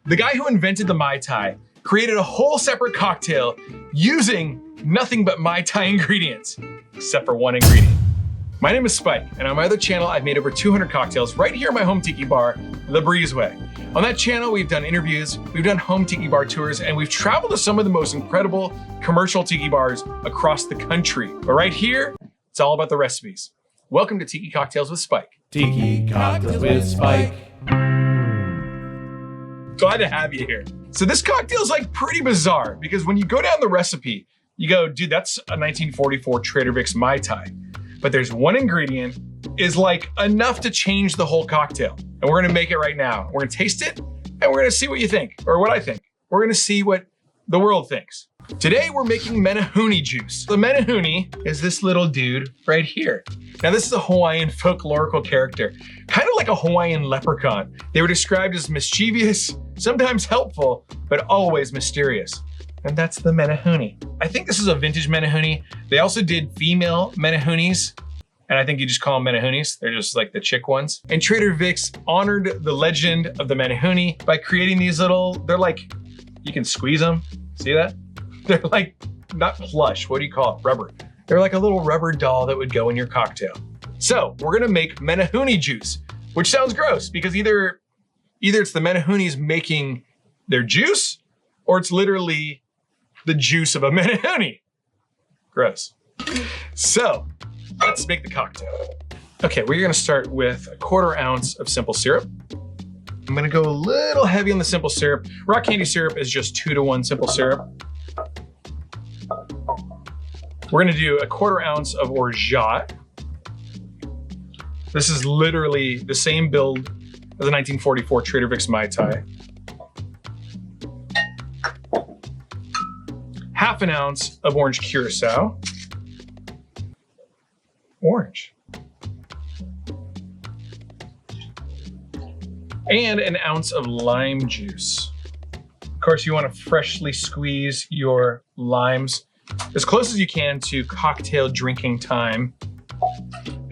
The guy who invented the Mai Tai created a whole separate cocktail using nothing but Mai Tai ingredients, except for one ingredient. My name is Spike, and on my other channel, I've made over 200 cocktails right here in my home tiki bar, The Breezeway. On that channel, we've done interviews, we've done home tiki bar tours, and we've traveled to some of the most incredible commercial tiki bars across the country. But right here, it's all about the recipes. Welcome to Tiki Cocktails with Spike. Tiki Cocktails with Spike. Glad to have you here. So this cocktail is like pretty bizarre because when you go down the recipe, you go, dude, that's a 1944 Trader Vic's Mai Tai. But there's one ingredient is like enough to change the whole cocktail. And we're gonna make it right now. We're gonna taste it and we're gonna see what you think, or what I think. We're gonna see what the world thinks. Today we're making Menehune Juice. The Menahooni is this little dude right here. Now this is a Hawaiian folklorical character, kind of like a Hawaiian leprechaun. They were described as mischievous, sometimes helpful, but always mysterious. And that's the Menahooni. I think this is a vintage Menahooni. They also did female Menehoonis, and I think you just call them Menehoonis. They're just like the chick ones. And Trader Vic's honored the legend of the Menahooni by creating these little, they're like, you can squeeze them, see that? They're like, not plush, what do you call it? Rubber. They're like a little rubber doll that would go in your cocktail. So we're gonna make Menehune juice, which sounds gross because either it's the Menehoonis making their juice, or it's literally the juice of a Menahooni. Gross. So let's make the cocktail. Okay, we're gonna start with a 1/4 ounce of simple syrup. I'm gonna go a little heavy on the simple syrup. Rock candy syrup is just 2-to-1 simple syrup. We're gonna do a 1/4 ounce of orgeat. This is literally the same build as the 1944 Trader Vic's Mai Tai. 1/2 ounce of orange curaçao. Orange. And 1 ounce of lime juice. Of course, you want to freshly squeeze your limes as close as you can to cocktail drinking time.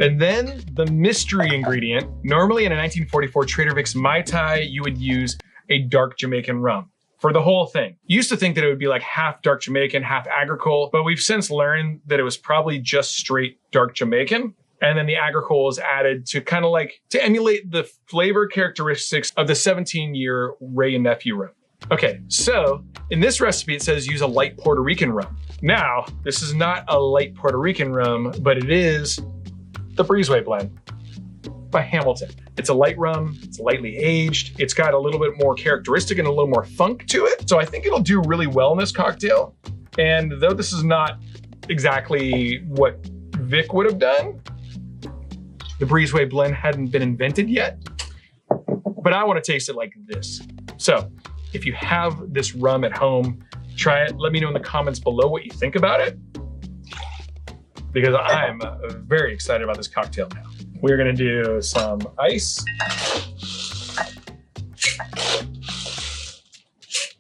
And then the mystery ingredient. Normally in a 1944 Trader Vic's Mai Tai, you would use a dark Jamaican rum for the whole thing. You used to think that it would be like half dark Jamaican, half agricole, but we've since learned that it was probably just straight dark Jamaican. And then the agricole was added to kind of like, to emulate the flavor characteristics of the 17-year Ray and Nephew rum. Okay, so in this recipe, it says use a light Puerto Rican rum. Now, this is not a light Puerto Rican rum, but it is the Breezeway blend by Hamilton. It's a light rum, it's lightly aged, it's got a little bit more characteristic and a little more funk to it. So I think it'll do really well in this cocktail. And though this is not exactly what Vic would have done, the Breezeway blend hadn't been invented yet, but I want to taste it like this. So if you have this rum at home, try it. Let me know in the comments below what you think about it, because I'm very excited about this cocktail now. We're gonna do some ice.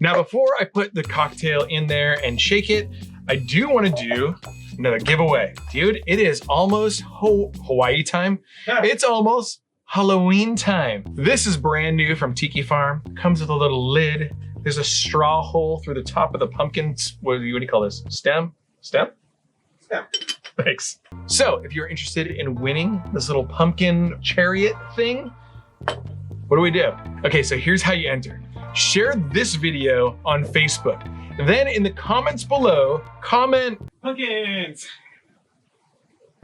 Now, before I put the cocktail in there and shake it, I do want to do another giveaway. Dude, it is almost Hawaii time. It's almost Halloween time. This is brand new from Tiki Farm. Comes with a little lid. There's a straw hole through the top of the pumpkin. What do you call this? Stem? Stem? Stem. Thanks. So if you're interested in winning this little pumpkin chariot thing, what do we do? Okay, so here's how you enter. Share this video on Facebook. Then in the comments below, comment Pumpkins.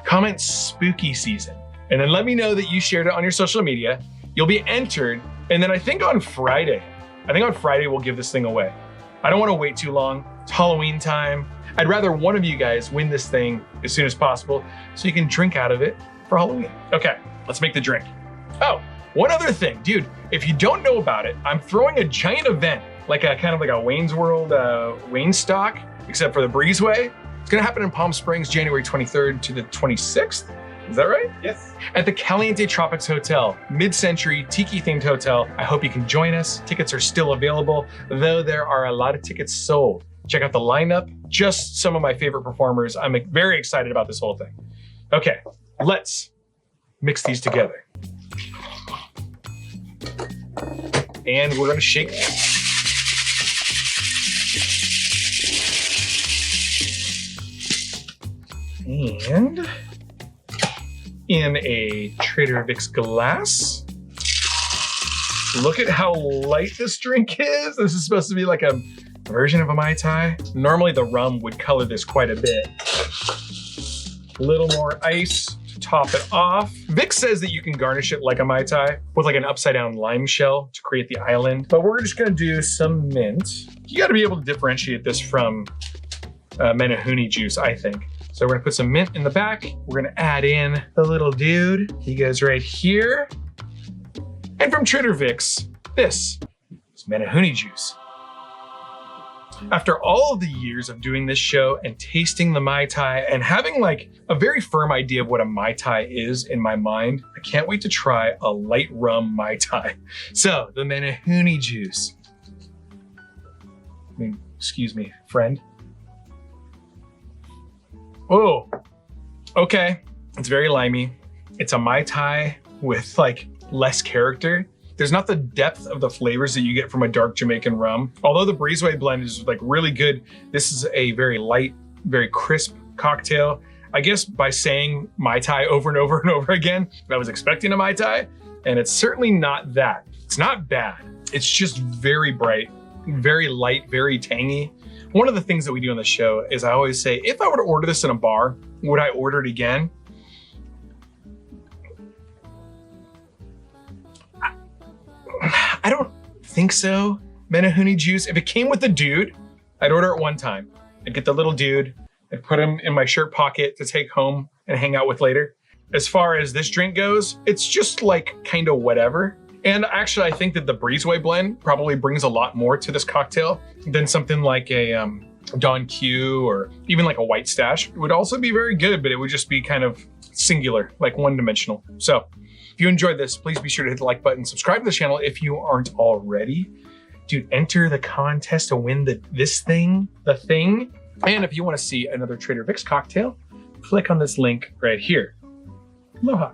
Comment spooky season. And then let me know that you shared it on your social media. You'll be entered. And then I think on Friday we'll give this thing away. I don't want to wait too long. It's Halloween time. I'd rather one of you guys win this thing as soon as possible so you can drink out of it for Halloween. Okay, let's make the drink. Oh, one other thing, dude, if you don't know about it, I'm throwing a giant event, like a kind of like a Wayne's World Wayne stock, except for the Breezeway. It's gonna happen in Palm Springs, January 23rd to the 26th. Is that right? Yes. At the Caliente Tropics Hotel, mid-century tiki-themed hotel. I hope you can join us. Tickets are still available, though there are a lot of tickets sold. Check out the lineup, just some of my favorite performers. I'm very excited about this whole thing. Okay, let's mix these together. and we're gonna shake. And in a Trader Vic's glass. Look at how light this drink is. This is supposed to be like a version of a Mai Tai. Normally the rum would color this quite a bit. A little more ice to top it off. Vic says that you can garnish it like a Mai Tai with like an upside down lime shell to create the island, but we're just gonna do some mint. You gotta be able to differentiate this from Menehune Juice, I think. So we're gonna put some mint in the back. We're gonna add in the little dude. He goes right here. And from Trader Vic's, this is Menehune Juice. After all of the years of doing this show and tasting the Mai Tai and having like a very firm idea of what a Mai Tai is in my mind, I can't wait to try a light rum Mai Tai. So the Menehune Juice. I mean, excuse me, friend. Oh, okay. It's very limey. It's a Mai Tai with like less character. There's not the depth of the flavors that you get from a dark Jamaican rum. Although the Breezeway blend is like really good, this is a very light, very crisp cocktail. I guess by saying Mai Tai over and over and over again, I was expecting a Mai Tai, and it's certainly not that. It's not bad. It's just very bright, very light, very tangy. One of the things that we do on the show is I always say, if I were to order this in a bar, would I order it again? I don't think so. Menehune Juice, if it came with the dude, I'd order it one time. I'd get the little dude, I'd put him in my shirt pocket to take home and hang out with later. As far as this drink goes, it's just like kind of whatever. And actually, I think that the Breezeway blend probably brings a lot more to this cocktail than something like a Don Q or even like a White Stash. It would also be very good, but it would just be kind of singular, like one-dimensional. So if you enjoyed this, please be sure to hit the like button, subscribe to the channel if you aren't already. Dude, enter the contest to win the thing. And if you want to see another Trader Vic's cocktail, click on this link right here. Aloha.